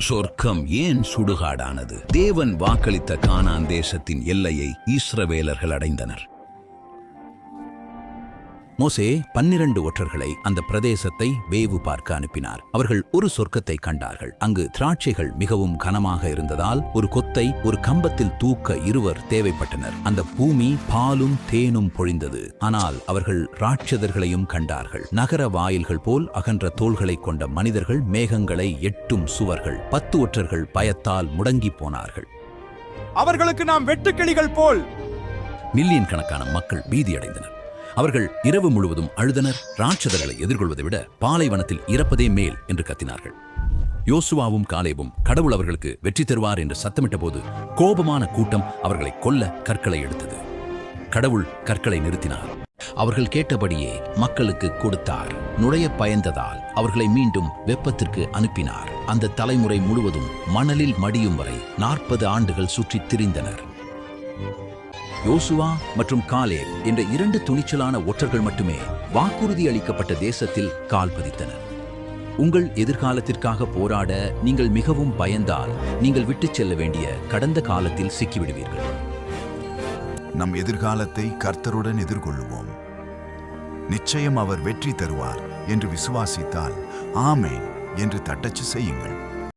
சொர்க்கம் ஏன் சுடுகாடானது? தேவன் வாக்களித்த கானான் தேசத்தின் எல்லையை இஸ்ரவேலர்கள் அடைந்தனர். மோசே 12 ஒற்றர்களை அந்த பிரதேசத்தை வேவு பார்க்க அனுப்பினார். அவர்கள் ஒரு சொர்க்கத்தை கண்டார்கள். அங்கு திராட்சைகள் மிகவும் கனமாக இருந்ததால் ஒரு கொத்தை ஒரு கம்பத்தில் தூக்க 2 தேவைப்பட்டனர். அந்த பூமி பாலும் தேனும் பொழிந்தது. ஆனால் அவர்கள் ராட்சதர்களையும் கண்டார்கள். நகர வாயில்கள் போல் அகன்ற தோள்களை கொண்ட மனிதர்கள், மேகங்களை எட்டும் சுவர்கள். 10 ஒற்றர்கள் பயத்தால் முடங்கி போனார்கள். அவர்களுக்கு நாம் வெட்டுக்கிளிகள் போல். மில்லியன் கணக்கான மக்கள் பீதியடைந்தனர். அவர்கள் இரவு முழுவதும் அழுதனர். ராட்சதர்களை எதிர்கொள்வதை விட பாலைவனத்தில் இறப்பதே மேல் என்று கத்தினார்கள். யோசுவாவும் காலேபும் கடவுள் அவர்களுக்கு வெற்றி தருவார் என்று சத்தமிட்ட போது கோபமான கூட்டம் அவர்களை கொல்ல கற்களை எடுத்தது. கடவுள் கற்களை நிறுத்தினார். அவர்கள் கேட்டபடியே மக்களுக்கு கொடுத்தார். நுழைய பயந்ததால் அவர்களை மீண்டும் வெப்பத்திற்கு அனுப்பினார். அந்த தலைமுறை முழுவதும் மணலில் மடியும் வரை 40 ஆண்டுகள் சுற்றித் திரிந்தனர். யோசுவா மற்றும் காலேப் என்ற 2 துணிச்சலான ஒற்றர்கள் மட்டுமே வாக்குறுதி அளிக்கப்பட்ட தேசத்தில் கால் பதித்தனர். உங்கள் எதிர்காலத்திற்காக போராட நீங்கள் மிகவும் பயந்தால் நீங்கள் விட்டுச் செல்ல வேண்டிய கடந்த காலத்தில் சிக்கிவிடுவீர்கள். நம் எதிர்காலத்தை கர்த்தருடன் எதிர்கொள்ளுவோம். நிச்சயம் அவர் வெற்றி தருவார் என்று விசுவாசித்தால் ஆமென் என்று தட்டச்சு செய்யுங்கள்.